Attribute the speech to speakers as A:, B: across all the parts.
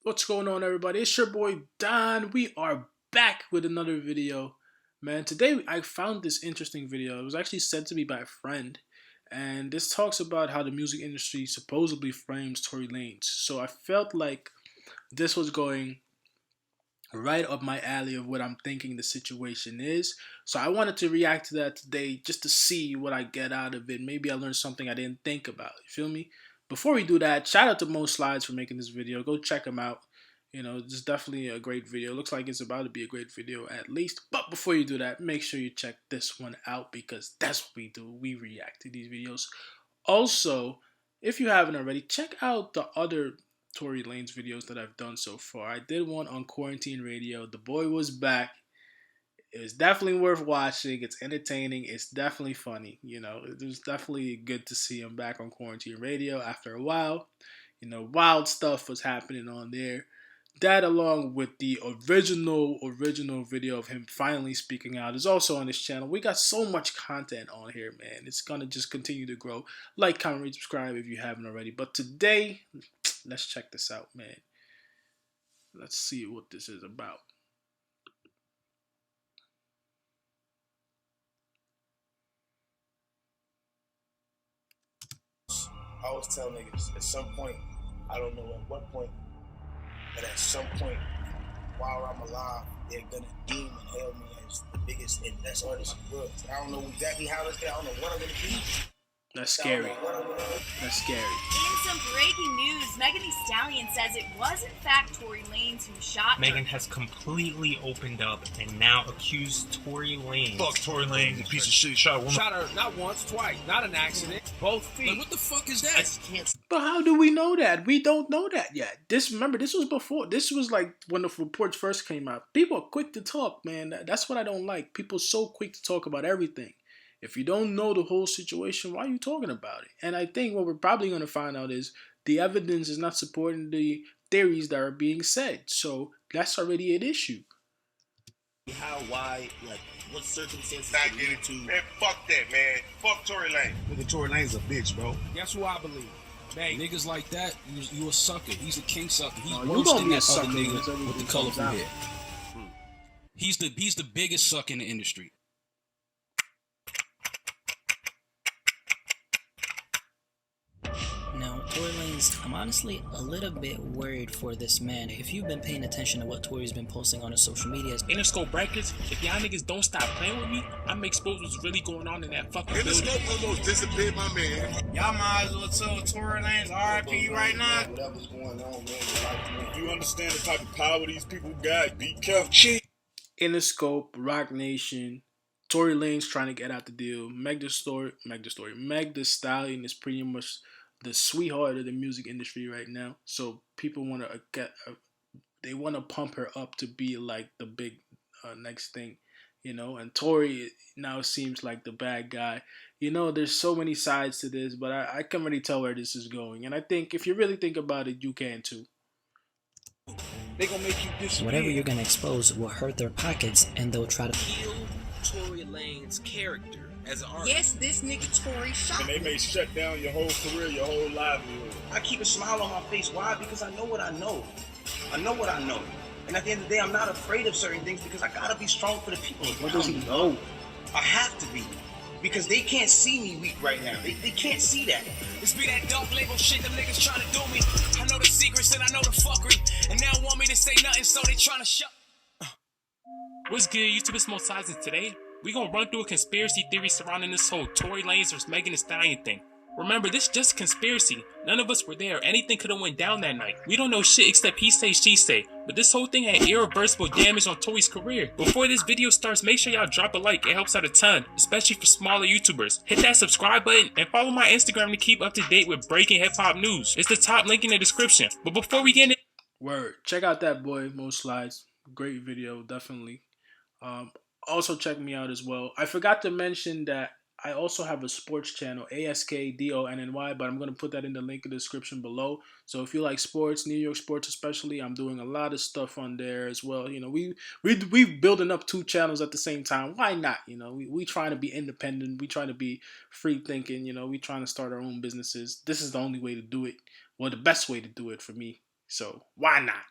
A: What's going on, everybody? It's your boy Don. We are back with another video. Man, today I found this interesting video. It was actually sent to me by a friend, and this talks about how the music industry supposedly frames Tory Lanez. So I felt like this was going right up my alley of what I'm thinking the situation is. So I wanted to react to that today just to see what I get out of it. Maybe I learned something I didn't think about. You feel me? Before we do that, shout out to Mo Slides for making this video. Go check him out. You know, it's definitely a great video. Looks like it's about to be a great video at least. But before you do that, make sure you check this one out because that's what we do. We react to these videos. Also, if you haven't already, check out the other Tory Lanez videos that I've done so far. I did one on Quarantine Radio. The boy was back. It was definitely worth watching. It's entertaining. It's definitely funny. You know, it was definitely good to see him back on Quarantine Radio after a while. You know, wild stuff was happening on there. That, along with the original video of him finally speaking out, is also on this channel. We got so much content on here, man. It's gonna just continue to grow. Like, comment, rate, subscribe if you haven't already. But today, let's check this out, man. Let's see what this is about.
B: I always tell niggas at some point, I don't know at what point, but at some point, while I'm alive, they're gonna deem and hail me as the biggest and best artist in the world. I don't know exactly how it's gonna, I don't know what I'm gonna be.
A: That's scary. That's scary.
C: In some breaking news, Megan Thee Stallion says it was in fact Tory Lanez who shot
D: Megan has completely opened up and now accused Tory Lanez.
E: Fuck Tory Lanez, a piece of shit. Shot a woman.
F: Shot her not once, twice. Not an accident. Both feet.
E: Like, what the fuck is
D: I
E: that?
D: just can't.
A: But how do we know that? We don't know that yet. Remember, this was before. This was like when the reports first came out. People are quick to talk, man. That's what I don't like. People are so quick to talk about everything. If you don't know the whole situation, why are you talking about it? And I think what we're probably going to find out is the evidence is not supporting the theories that are being said. So that's already an issue.
G: How, why, like, what circumstances
E: Not
G: could
E: get
G: lead
E: it
G: to...
E: Man, fuck that, man. Fuck Tory Lanez.
F: Nigga, Tory Lanez a bitch, bro. Guess who I believe? Bang. Niggas like that, you a sucker. He's a king sucker. He's
A: You
F: worse
A: gonna
F: than
A: be a
F: that
A: sucker
F: other
A: when
F: nigga
A: everything
F: with the
A: comes
F: colorful
A: out.
F: hair. He's the biggest sucker in the industry.
H: Now, Tory Lanez, I'm honestly a little bit worried for this man. If you've been paying attention to what Tory's been posting on his social medias,
D: Interscope Records, if y'all niggas don't stop playing with me, I'm expose what's really going on in that fucking building.
E: Interscope almost disappeared my man.
B: Y'all might as well tell Tory Lanez RIP right now.
G: Whatever's going on, man,
E: If you understand the type of power these people got, be careful. Shit.
A: Interscope, Rock Nation, Tory Lanez trying to get out the deal. Meg Thee Stallion is pretty much the sweetheart of the music industry right now. So people want to they want to pump her up to be like the big next thing, you know. And Tory now seems like the bad guy. You know, there's so many sides to this, but I can't really tell where this is going. And I think if you really think about it, you can too.
F: They gonna make you disappear.
H: whatever you're gonna expose will hurt their pockets, and they'll try to
F: Kill Tory Lanez's character as an artist.
C: Yes, this nigga Tory shot
E: And they may shut down your whole career, your whole livelihood.
G: I keep a smile on my face. Why? Because I know what I know. I know what I know. And at the end of the day, I'm not afraid of certain things because I gotta be strong for the people
A: What
G: around
A: does he
G: me.
A: know?
G: I have to be. Because they can't see me weak right now. They can't see that.
F: This be that dark label shit them niggas trying to do me. I know the secrets and I know the fuckery. And now want me to say nothing, so they trying to shut.
D: What's good, YouTube? It's Mo Slides, and today we gonna run through a conspiracy theory surrounding this whole Tory Lanez versus Megan Thee Stallion thing. Remember, this is just a conspiracy. None of us were there. Anything could have went down that night. We don't know shit except he say, she say. But this whole thing had irreversible damage on Tory's career. Before this video starts, make sure y'all drop a like. It helps out a ton, especially for smaller YouTubers. Hit that subscribe button and follow my Instagram to keep up to date with breaking hip-hop news. It's the top link in the description. But before we get in,
A: Word. Check out that boy, Mo Slides. Great video, definitely. Also check me out as well. I forgot to mention that I also have a sports channel, ASKDONNY, but I'm going to put that in the link in the description below. So if you like sports, New York sports especially, I'm doing a lot of stuff on there as well. You know, we building up two channels at the same time. Why not? You know, we trying to be independent. We trying to be free thinking. You know, we trying to start our own businesses. This is the only way to do it. Well, the best way to do it for me. So why not?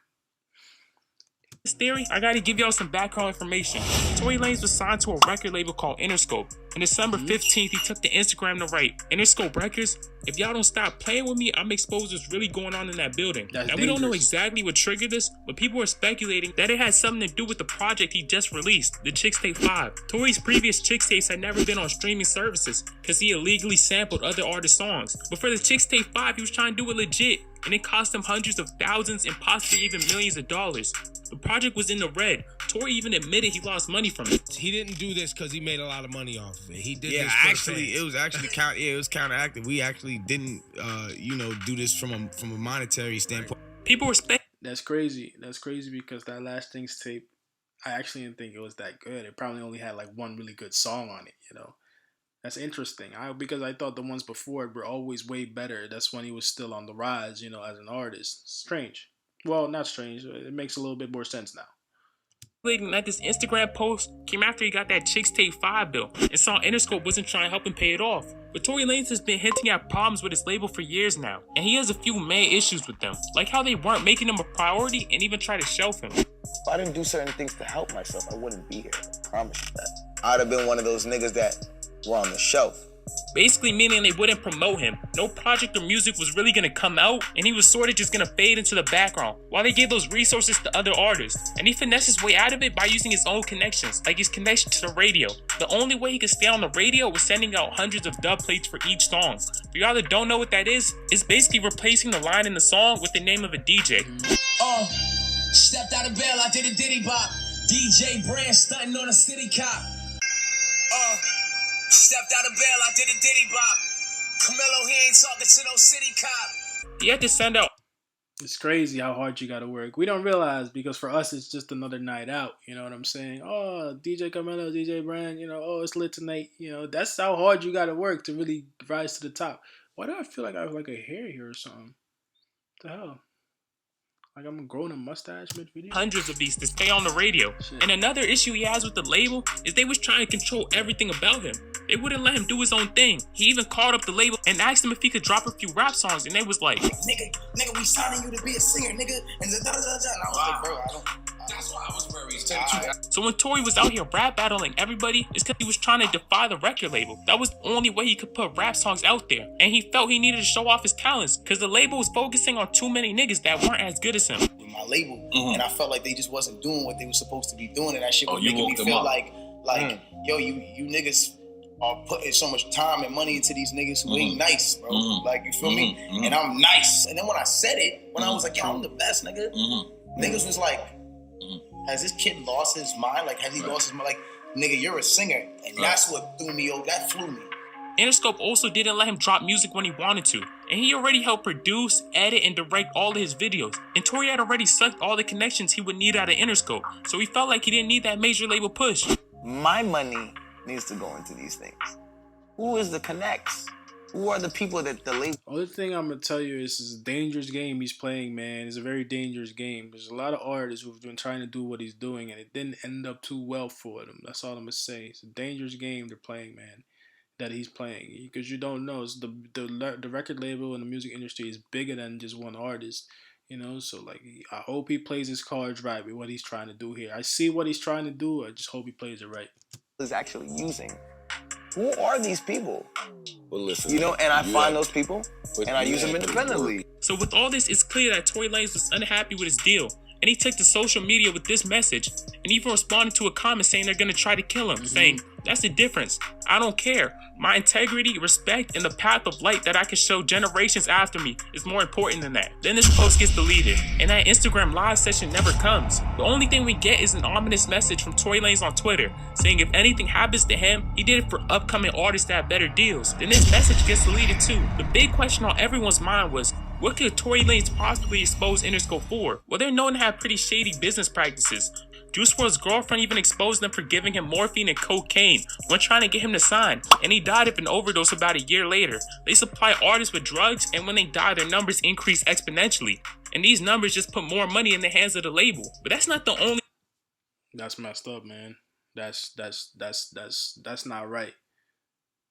D: this theory, I gotta give y'all some background information. Tory Lanez was signed to a record label called Interscope. On December 15th, he took to Instagram to write, "Interscope Records, if y'all don't stop playing with me, I'm exposed what's really going on in that building."
A: That's
D: now, we don't know
A: dangerous.
D: exactly what triggered this, but people are speculating that it had something to do with the project he just released, the Chixtape 5. Tory's previous Chixtapes had never been on streaming services because he illegally sampled other artists' songs. But for the Chixtape 5, he was trying to do it legit, and it cost him hundreds of thousands and possibly even millions of dollars. The project was in the red. Tory even admitted he lost money from it.
I: He didn't do this because he made a lot of money off of it. He did
J: Yeah,
I: this for
J: actually,
I: the fans.
J: it was actually it was counteractive. We actually didn't, do this from a monetary standpoint.
D: People were speculating.
A: That's crazy. That's crazy because that last thing's tape, I actually didn't think it was that good. It probably only had like one really good song on it, you know. That's interesting. Because I thought the ones before were always way better. That's when he was still on the rise, you know, as an artist. Strange. Well, not strange. It makes a little bit more sense now.
D: That this Instagram post came after he got that Chixtape 5 bill and saw Interscope wasn't trying to help him pay it off. But Tory Lanez has been hinting at problems with his label for years now, and he has a few main issues with them, like how they weren't making him a priority and even try to shelf him.
G: If I didn't do certain things to help myself, I wouldn't be here. I promise you that. I'd have been one of those niggas that were on the shelf.
D: Basically meaning they wouldn't promote him. No project or music was really gonna come out, and he was sort of just gonna fade into the background, while they gave those resources to other artists. And he finessed his way out of it by using his own connections, like his connection to the radio. The only way he could stay on the radio was sending out hundreds of dub plates for each song. For y'all that don't know what that is, it's basically replacing the line in the song with the name of a DJ.
F: Stepped out of bail, I did a diddy bop. DJ Brand stunting on a city cop. Stepped out of bail, I did a diddy bop. Camilo, he ain't talking to no city cop.
D: He had to send out.
A: It's crazy how hard you gotta work. We don't realize because for us it's just another night out. You know what I'm saying? Oh, DJ Camilo, DJ Brand, you know, oh, it's lit tonight. You know, that's how hard you gotta work to really rise to the top. Why do I feel like I have like a hair here or something? What the hell? Like I'm growing a mustache mid-video?
D: Hundreds of these to stay on the radio.
A: Shit.
D: And another issue he has with the label is they was trying to control everything about him. They wouldn't let him do his own thing. He even called up the label and asked him if he could drop a few rap songs, and they was like,
B: Nigga, we signing you to be a singer, nigga. And da da da da. And I was like, bro, I don't.
G: That's why I was worried.
D: so when Tory was out here rap battling everybody, it's because he was trying to defy the record label. That was the only way he could put rap songs out there. And he felt he needed to show off his talents because the label was focusing on too many niggas that weren't as good as him.
B: With my label, and I felt like they just wasn't doing what they were supposed to be doing, and that shit was
G: you
B: making me
G: woke them
B: feel
G: up.
B: like, yo, you niggas are putting so much time and money into these niggas who ain't nice, bro. Like, you feel me? And I'm nice. And then when I said it, when I was like, yo, I'm the best, nigga, niggas was like, has this kid lost his mind? Like, has he lost his mind? Like, nigga, you're a singer. And that's what threw me over. That flew me.
D: Interscope also didn't let him drop music when he wanted to, and he already helped produce, edit, and direct all of his videos. And Tory had already sucked all the connections he would need out of Interscope, so he felt like he didn't need that major label push.
G: My money needs to go into these things. Who is the connects? Who are the people that the label?
A: Only thing I'm gonna tell you is it's a dangerous game he's playing, man. It's a very dangerous game. There's a lot of artists who've been trying to do what he's doing, and it didn't end up too well for them. That's all I'm gonna say. It's a dangerous game they're playing, man. That he's playing, because you don't know. It's the record label and the music industry is bigger than just one artist, you know. So like, I hope he plays his cards right with what he's trying to do here. I see what he's trying to do. I just hope he plays it right.
G: Is actually using. Who are these people?
E: Well, listen,
G: You know, and I find
E: have-
G: those people
E: but
G: and I
E: you
G: use them
E: have to
G: independently.
D: So with all this, it's clear that Tory Lanez was unhappy with his deal, and he took to social media with this message, and even responded to a comment saying they're gonna try to kill him, saying, "That's the difference. I don't care. My integrity, respect, and the path of light that I can show generations after me is more important than that." Then this post gets deleted, and that Instagram live session never comes. The only thing we get is an ominous message from Tory Lanez on Twitter, saying if anything happens to him, he did it for upcoming artists that have better deals. Then this message gets deleted too. The big question on everyone's mind was, what could Tory Lanez possibly expose Interscope for? Well, they're known to have pretty shady business practices. Juice WRLD's girlfriend even exposed them for giving him morphine and cocaine when trying to get him to sign, and he died of an overdose about a year later. They supply artists with drugs, and when they die, their numbers increase exponentially. And these numbers just put more money in the hands of the label. But that's not the only.
A: That's messed up, man. That's not right.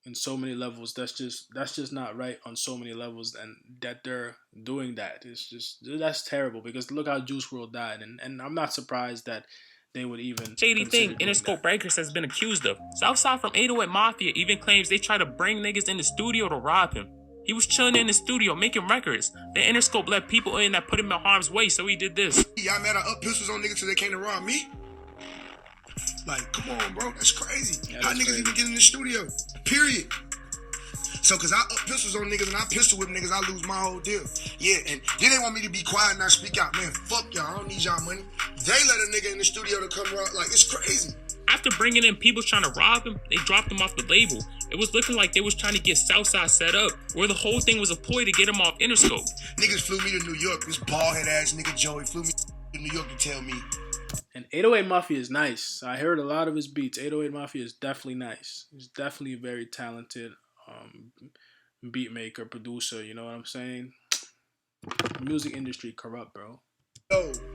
A: in so many levels. That's just not right on so many levels, and that they're doing that. It's just that's terrible because look how Juice World died, and I'm not surprised that they would even
D: Shady
A: consider
D: thing
A: doing
D: Interscope
A: that.
D: Breakers has been accused of. Southside from 808 Mafia even claims they try to bring niggas in the studio to rob him. He was chilling in the studio making records. Then Interscope let people in that put him in harm's way, so he did this.
E: Y'all mad I up pistols on niggas till they came to rob me? Like, come on, bro. That's crazy.
A: Yeah,
E: How
A: that's
E: niggas
A: crazy.
E: even get in the studio? Period. So, cause I up pistols on niggas and I pistol whip niggas, I lose my whole deal. Yeah, and then they want me to be quiet and not speak out. Man, fuck y'all. I don't need y'all money. They let a nigga in the studio to come rob. Like, it's crazy.
D: After bringing in people trying to rob him, they dropped him off the label. It was looking like they was trying to get Southside set up, where the whole thing was a ploy to get him off Interscope.
E: Niggas flew me to New York. This bald head ass nigga Joey flew me to New York to tell me.
A: And 808 Mafia is nice. I heard a lot of his beats. 808 Mafia is definitely nice. He's definitely a very talented beat maker, producer. You know what I'm saying? Music industry corrupt, bro.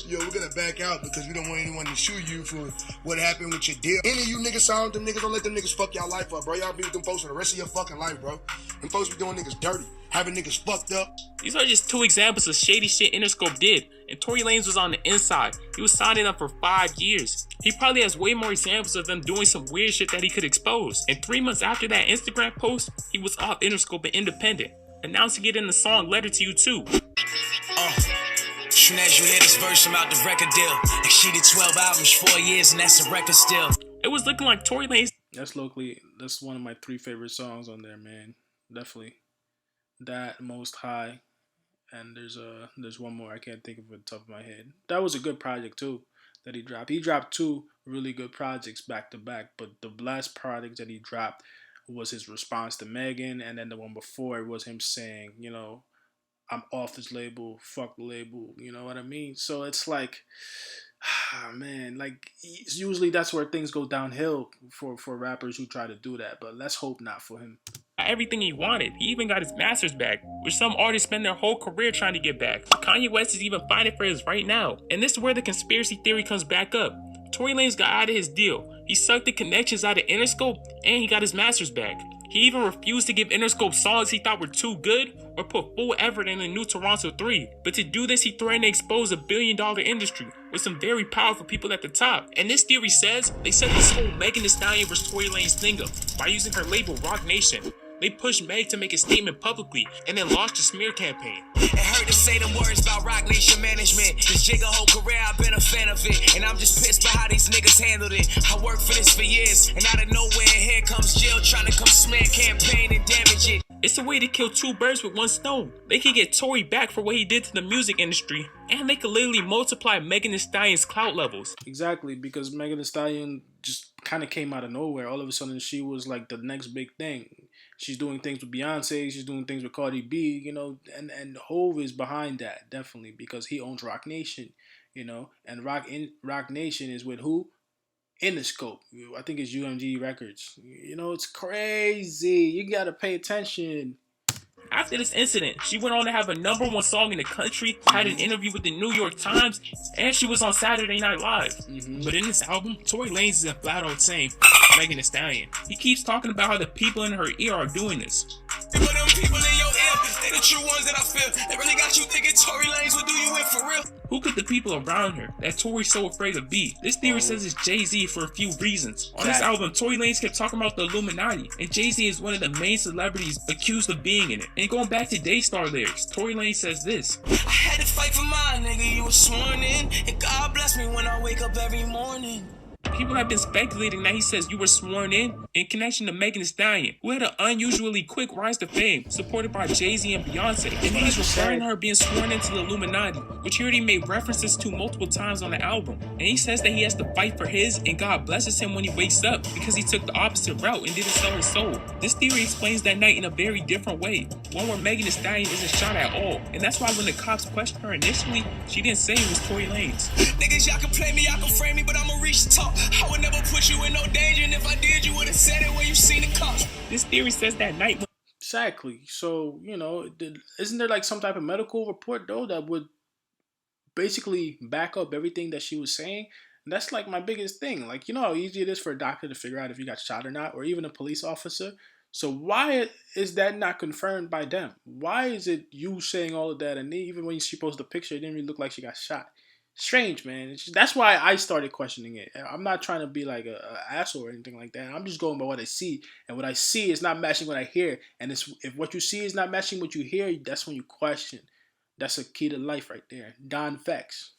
E: Yo, we're gonna back out because we don't want anyone to sue you for what happened with your deal. Any of you niggas sound them niggas, don't let them niggas fuck y'all life up, bro. Y'all be with them folks for the rest of your fucking life, bro. Them folks be doing niggas dirty, having niggas fucked up.
D: These are just two examples of shady shit Interscope did, and Tory Lanez was on the inside. He was signing up for 5 years. He probably has way more examples of them doing some weird shit that he could expose. And 3 months after that Instagram post, he was off Interscope and independent, announcing it in the song Letter to You Too.
F: Soon as you hear this verse, I'm out the record deal. And she did 12 albums, 4 years, and that's a record still.
D: It was looking like Tory Lanez.
A: That's one of my 3 favorite songs on there, man. Definitely that, Most High, and there's one more I can't think of at the top of my head. That was a good project too that he dropped. He dropped 2 really good projects back to back, but the last project that he dropped was his response to Megan, and then the one before it was him saying, you know, I'm off this label, fuck the label, you know what I mean? So it's like, man, like usually that's where things go downhill for rappers who try to do that, but let's hope not for him.
D: Everything he wanted. He even got his masters back, which some artists spend their whole career trying to get back. Kanye West is even fighting for his right now. And this is where the conspiracy theory comes back up. Tory Lanez got out of his deal. He sucked the connections out of Interscope, and he got his masters back. He even refused to give Interscope songs he thought were too good or put full effort in the new Toronto 3. But to do this, he threatened to expose a billion-dollar industry with some very powerful people at the top. And this theory says they set this whole Megan Thee Stallion vs. Tory Lanez thing up by using her label Roc Nation. They pushed Meg to make a statement publicly and then launched a smear campaign.
F: It hurt to say them words about Roc Nation management. This Jigga whole career, I've been a fan of it. And I'm just pissed by how these niggas handled it. I worked for this for years, and out of nowhere, here comes Jill trying to come smear campaign and damage it.
D: It's a way to kill 2 birds with 1 stone. They could get Tory back for what he did to the music industry, and they could literally multiply Megan Thee Stallion's clout levels.
A: Exactly, because Megan Thee Stallion just kind of came out of nowhere. All of a sudden, she was like the next big thing. She's doing things with Beyonce, she's doing things with Cardi B, you know, and Hove is behind that, definitely, because he owns Roc Nation, you know, and Roc Nation is with who? Interscope. I think it's UMG Records. You know, it's crazy. You gotta pay attention.
D: After this incident, she went on to have a #1 song in the country, had an interview with the New York Times, and she was on Saturday Night Live. But in this album, Tory Lanez is a flat out saying, Megan Thee Stallion. He keeps talking about how the people in her ear are doing this.
F: But them people in your ear, they the true ones that I feel. They really got you thinking Tory Lanez would do you in for real.
D: Who could the people around her that Tory's so afraid of be? This theory says it's Jay-Z for a few reasons. On this album, Tory Lanez kept talking about the Illuminati, and Jay-Z is one of the main celebrities accused of being in it. And going back to Daystar lyrics, Tory Lanez says this.
F: I had to fight for mine, nigga, you were sworn in. And God bless me when I wake up every morning.
D: People have been speculating that he says you were sworn in connection to Megan Thee Stallion, who had an unusually quick rise to fame, supported by Jay-Z and Beyonce. And he's referring to her being sworn into the Illuminati, which he already made references to multiple times on the album. And he says that he has to fight for his, and God blesses him when he wakes up because he took the opposite route and didn't sell his soul. This theory explains that night in a very different way, one where Megan Thee Stallion isn't shot at all. And that's why when the cops questioned her initially, she didn't say it was Tory Lanez.
F: Niggas, y'all can play me, y'all can frame me, but I'ma reach the top. I would never put you in no danger, and if I did, you would have said it when you seen the cops.
D: This theory says that night when
A: Exactly. So, you know, isn't there like some type of medical report though that would basically back up everything that she was saying? And that's like my biggest thing. Like, you know how easy it is for a doctor to figure out if you got shot or not, or even a police officer. So why is that not confirmed by them? Why is it you saying all of that, and even when she posted the picture, it didn't really look like she got shot? Strange, man. That's why I started questioning it. I'm not trying to be like a asshole or anything like that. I'm just going by what I see, and what I see is not matching what I hear. And if what you see is not matching what you hear, that's when you question. That's a key to life right there. Don Facts.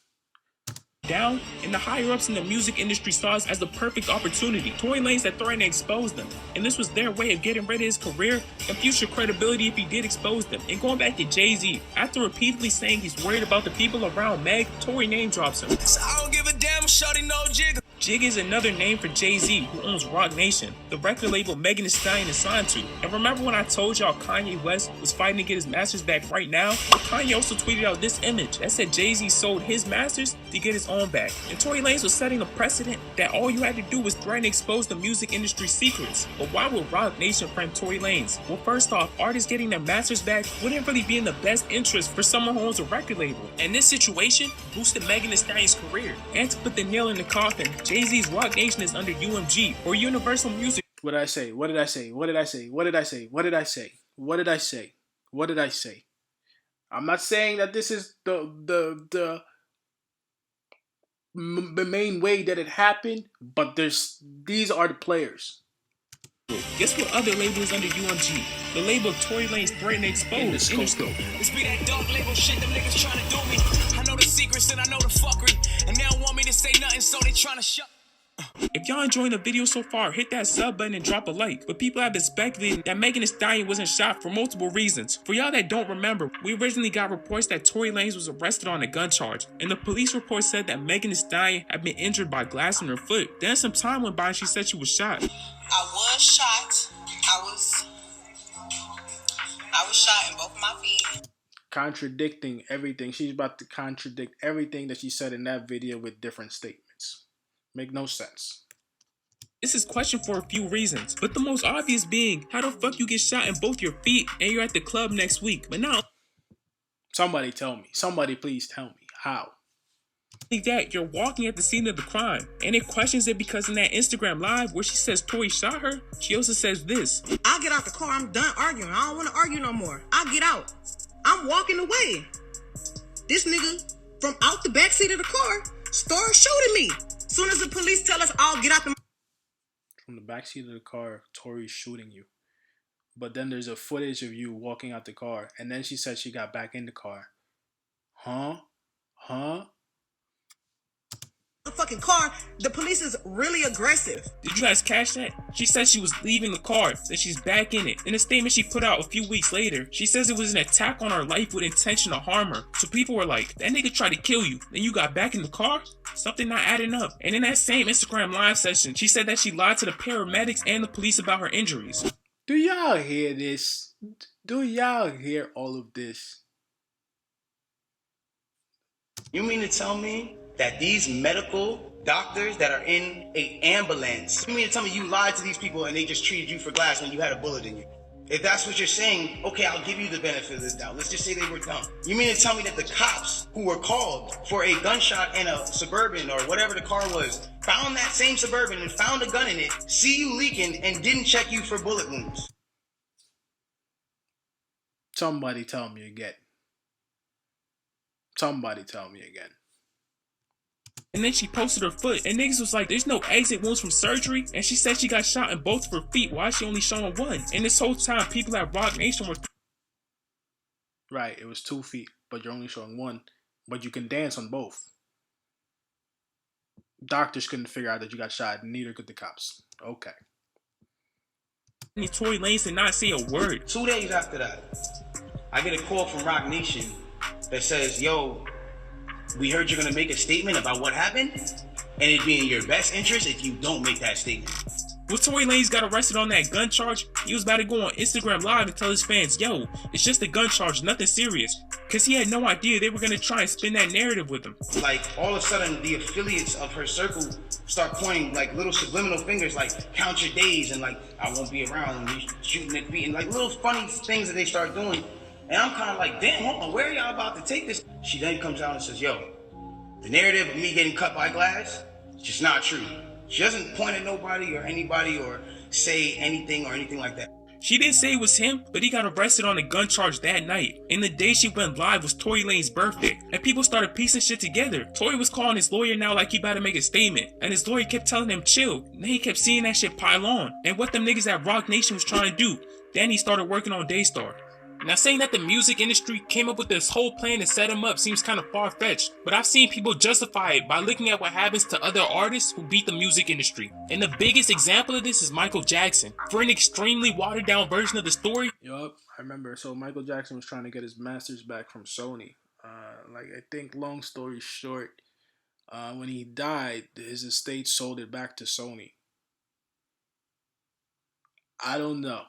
D: Down, and the higher-ups in the music industry saw us as the perfect opportunity. Tory Lanez had threatened to expose them, and this was their way of getting rid of his career and future credibility if he did expose them. And going back to Jay-Z, after repeatedly saying he's worried about the people around Meg, Tory name drops him.
F: So I don't give a damn, shorty no jigger.
D: Jig is another name for Jay-Z, who owns Roc Nation, the record label Megan Thee Stallion is signed to. And remember when I told y'all Kanye West was fighting to get his masters back right now? Well, Kanye also tweeted out this image that said Jay-Z sold his masters to get his own back. And Tory Lanez was setting a precedent that all you had to do was threaten to expose the music industry secrets. But why would Roc Nation friend Tory Lanez? Well, first off, artists getting their masters back wouldn't really be in the best interest for someone who owns a record label. And this situation boosted Megan Thee Stallion's career. And to put the nail in the coffin, Jay-Z's Roc Nation is under UMG, or Universal Music.
A: What did I say? What did I say? What did I say? What did I say? What did I say? What did I say? What did I say? I'm not saying that this is the main way that it happened, but these are the players.
D: Guess what other label is under UMG? The label Tory Lanez threatened to expose. Interscope.
F: It's be that dark label shit them niggas trying to do me. I know the secrets and I know the fuckery, and they don't want me to say nothing, so they trying to shut.
D: If y'all enjoying the video so far, hit that sub button and drop a like. But people have been speculating that Megan Thee Stallion wasn't shot for multiple reasons. For y'all that don't remember, we originally got reports that Tory Lanez was arrested on a gun charge, and the police report said that Megan Thee Stallion had been injured by glass in her foot. Then some time went by and she said she was shot.
K: I was shot. I was shot in both of my feet.
A: Contradicting everything. She's about to contradict everything that she said in that video with different statements. Make no sense.
D: This is questioned for a few reasons, but the most obvious being, how the fuck you get shot in both your feet and you're at the club next week? But now,
A: somebody tell me. Somebody please tell me. How?
D: That you're walking at the scene of the crime, and it questions it because in that Instagram live where she says Tory shot her, she also says this:
L: I'll get out the car, I'm done arguing, I don't want to argue no more, I'll get out, I'm walking away. This nigga from out the backseat of the car started shooting me. Soon as the police tell us, I'll get out the...
A: From the backseat of the car, Tory's shooting you. But then there's a footage of you walking out the car, and then she said she got back in the car. Huh?
L: The fucking car, the police is really aggressive.
D: Did you guys catch that? She said she was leaving the car, then she's back in it. In a statement she put out a few weeks later, she says it was an attack on her life with intention to harm her. So people were like, that nigga tried to kill you, then you got back in the car? Something not adding up. And in that same Instagram live session, she said that she lied to the paramedics and the police about her injuries.
A: Do y'all hear this? Do y'all hear all of this?
G: You mean to tell me that these medical doctors that are in an ambulance, you mean to tell me you lied to these people and they just treated you for glass when you had a bullet in you? If that's what you're saying, okay, I'll give you the benefit of this doubt. Let's just say they were dumb. You mean to tell me that the cops who were called for a gunshot in a Suburban or whatever the car was, found that same Suburban and found a gun in it, see you leaking, and didn't check you for bullet wounds?
A: Somebody tell me again. Somebody tell me again.
D: And then she posted her foot, and niggas was like, there's no exit wounds from surgery, and she said she got shot in both of her feet. Why is she only showing one? And this whole time, people at Roc Nation were...
A: Right, it was 2 feet, but you're only showing one. But you can dance on both. Doctors couldn't figure out that you got shot, and neither could the cops. Okay.
D: Tory Lanez did not say a word.
G: 2 days after that, I get a call from Roc Nation that says, yo, we heard you're gonna make a statement about what happened, and it'd be in your best interest if you don't make that statement.
D: When Tory Lanez got arrested on that gun charge, he was about to go on Instagram Live and tell his fans, yo, it's just a gun charge, nothing serious. Cause he had no idea they were gonna try and spin that narrative with him.
G: Like, all of a sudden, the affiliates of her circle start pointing like little subliminal fingers, like, count your days, and like, I won't be around, and you shooting at me, and like little funny things that they start doing. And I'm kind of like, damn, hold on, where are y'all about to take this? She then comes out and says, yo, the narrative of me getting cut by glass, it's just not true. She doesn't point at nobody or anybody or say anything or anything like that.
D: She didn't say it was him, but he got arrested on a gun charge that night. And the day she went live was Tory Lanez's birthday, and people started piecing shit together. Tory was calling his lawyer now like he about to make a statement, and his lawyer kept telling him chill. And then he kept seeing that shit pile on, and what them niggas at Rock Nation was trying to do. Then he started working on Daystar. Now, saying that the music industry came up with this whole plan to set him up seems kind of far-fetched, but I've seen people justify it by looking at what happens to other artists who beat the music industry. And the biggest example of this is Michael Jackson. For an extremely watered-down version of the story.
A: Yup, I remember. So Michael Jackson was trying to get his masters back from Sony. I think, long story short, when he died, his estate sold it back to Sony. I don't know.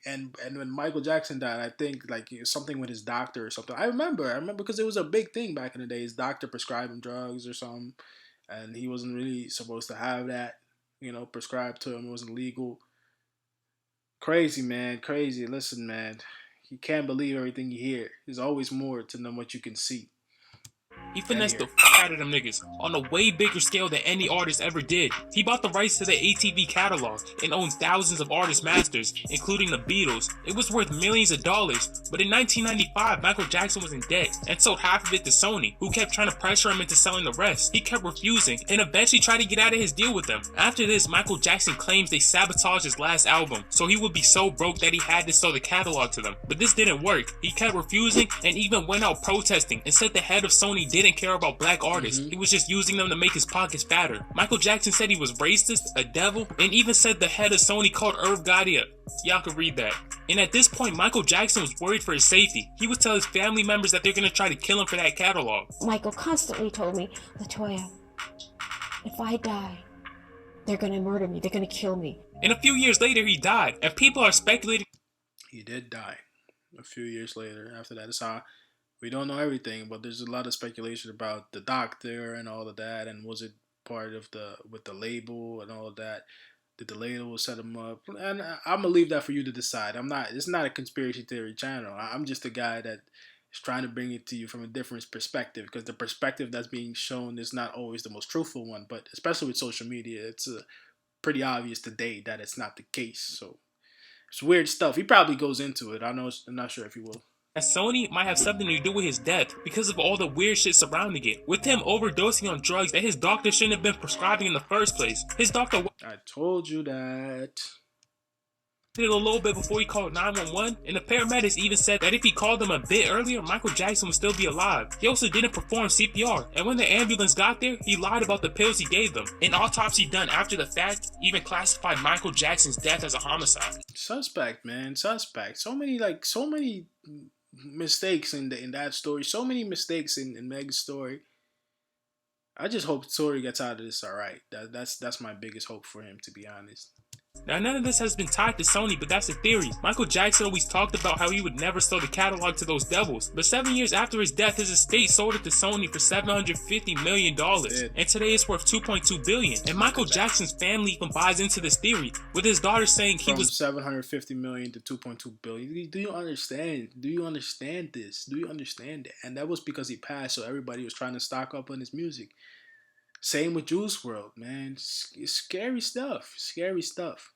A: And when Michael Jackson died, I think something with his doctor or something. I remember because it was a big thing back in the day. His doctor prescribed him drugs or something, and he wasn't really supposed to have that, prescribed to him. It wasn't legal. Crazy, man. Crazy. Listen, man. You can't believe everything you hear. There's always more to know what you can see.
D: He finessed the fuck out of them niggas on a way bigger scale than any artist ever did. He bought the rights to the ATV catalog and owns thousands of artist masters, including the Beatles. It was worth millions of dollars, but in 1995, Michael Jackson was in debt and sold half of it to Sony, who kept trying to pressure him into selling the rest. He kept refusing and eventually tried to get out of his deal with them. After this, Michael Jackson claims they sabotaged his last album, so he would be so broke that he had to sell the catalog to them. But this didn't work. He kept refusing and even went out protesting and said the head of Sony didn't care about black artists. He was just using them to make his pockets fatter. Michael Jackson said he was racist, a devil, and even said the head of Sony called Irv Gotti up. Y'all can read that. And at this point, Michael Jackson was worried for his safety. He would tell his family members that they're going to try to kill him for that catalog.
M: Michael constantly told me, Latoya, if I die, they're going to murder me. They're going to kill me.
D: And a few years later, he died. And people are speculating
A: he did die a few years later. After that, it's how we don't know everything, but there's a lot of speculation about the doctor and all of that, and was it part of with the label and all of that? Did the label set him up? And I'm gonna leave that for you to decide. It's not a conspiracy theory channel. I'm just a guy that is trying to bring it to you from a different perspective, because the perspective that's being shown is not always the most truthful one. But especially with social media, it's pretty obvious today that it's not the case. So it's weird stuff. He probably goes into it. I'm not sure if he will.
D: that Sony might have something to do with his death because of all the weird shit surrounding it. With him overdosing on drugs that his doctor shouldn't have been prescribing in the first place. His doctor...
A: I told you that.
D: ...did a little bit before he called 911, and the paramedics even said that if he called them a bit earlier, Michael Jackson would still be alive. He also didn't perform CPR, and when the ambulance got there, he lied about the pills he gave them. An autopsy done after the fact even classified Michael Jackson's death as a homicide.
A: Suspect, man, suspect. So many mistakes in that story. So many mistakes in Meg's story. I just hope Tory gets out of this alright. That's my biggest hope for him, to be honest.
D: Now, none of this has been tied to Sony, but that's a theory. Michael Jackson always talked about how he would never sell the catalog to those devils. But 7 years after his death, his estate sold it to Sony for $750 million. And today it's worth $2.2 billion. And Michael Jackson's family even buys into this theory, with his daughter saying he was
A: $750 million to $2.2 billion. Do you understand? Do you understand this? Do you understand it? And that was because he passed, so everybody was trying to stock up on his music. Same with Juice WRLD, man. It's scary stuff. Scary stuff.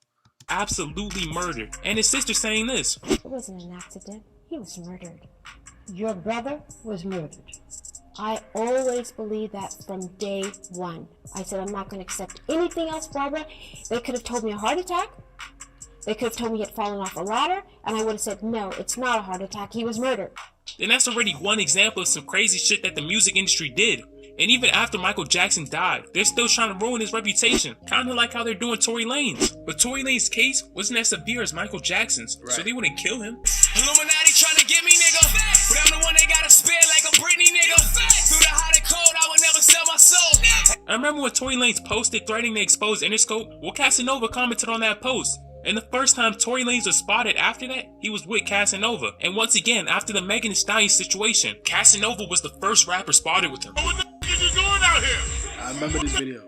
D: Absolutely murdered. And his sister saying this.
M: It wasn't an accident. He was murdered. Your brother was murdered. I always believed that from day one. I said, I'm not going to accept anything else, Barbara. They could have told me a heart attack. They could have told me he had fallen off a ladder. And I would have said, no, it's not a heart attack. He was murdered.
D: And that's already one example of some crazy shit that the music industry did. And even after Michael Jackson died, they're still trying to ruin his reputation. Kind of like how they're doing Tory Lanez. But Tory Lanez's case wasn't as severe as Michael Jackson's, right. So they wouldn't kill him.
F: Illuminati trying to get me, nigga. But I'm the one they gotta spare like a Britney, nigga. Through the hot and cold, I would never sell my soul.
D: I remember when Tory Lanez posted threatening to expose Interscope. Well, Casanova commented on that post. And the first time Tory Lanez was spotted after that, he was with Casanova. And once again, after the Megan Thee Stallion situation, Casanova was the first rapper spotted with him.
E: What the f*** is you doing out here?
A: I remember this video.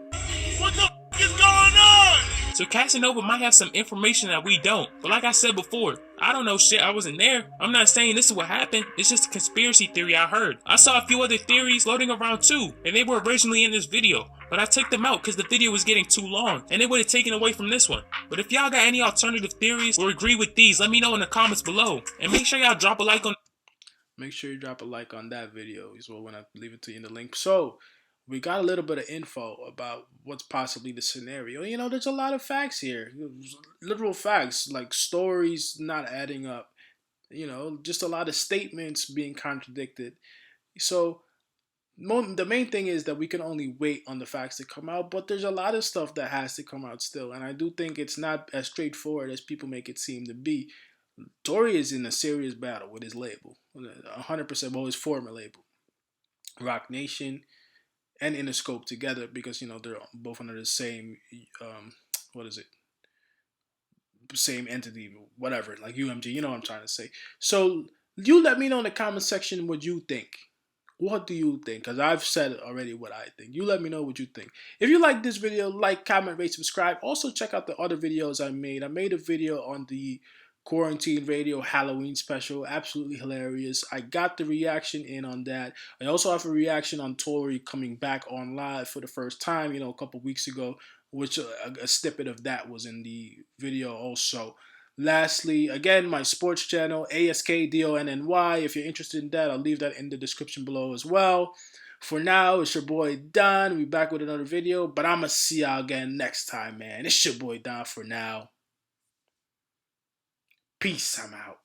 E: What the f*** is going on?
D: So Casanova might have some information that we don't. But like I said before, I don't know shit, I wasn't there. I'm not saying this is what happened, it's just a conspiracy theory I heard. I saw a few other theories floating around too, and they were originally in this video, but I took them out because the video was getting too long, and it would have taken away from this one. But if y'all got any alternative theories or agree with these, let me know in the comments below. And make sure y'all drop a like on...
A: Make sure you drop a like on that video as well when I leave it to you in the link. So, we got a little bit of info about what's possibly the scenario. You know, there's a lot of facts here. Literal facts, like stories not adding up. You know, just a lot of statements being contradicted. So, the main thing is that we can only wait on the facts to come out, but there's a lot of stuff that has to come out still. And I do think it's not as straightforward as people make it seem to be. Tory is in a serious battle with his label, 100%, well, his former label, Rock Nation and Interscope together, because, you know, they're both under the same, what is it? Same entity, whatever, like UMG, you know what I'm trying to say. So you let me know in the comment section what you think. What do you think? Because I've said already what I think. You let me know what you think. If you like this video, like, comment, rate, subscribe. Also, check out the other videos I made. I made a video on the Quarantine Radio Halloween special. Absolutely hilarious. I got the reaction in on that. I also have a reaction on Tory coming back on live for the first time, you know, a couple weeks ago, which a snippet of that was in the video also. Lastly, again, my sports channel, ASKDONNY. If you're interested in that, I'll leave that in the description below as well. For now, it's your boy Don. We'll be back with another video, but I'm going to see y'all again next time, man. It's your boy Don for now. Peace. I'm out.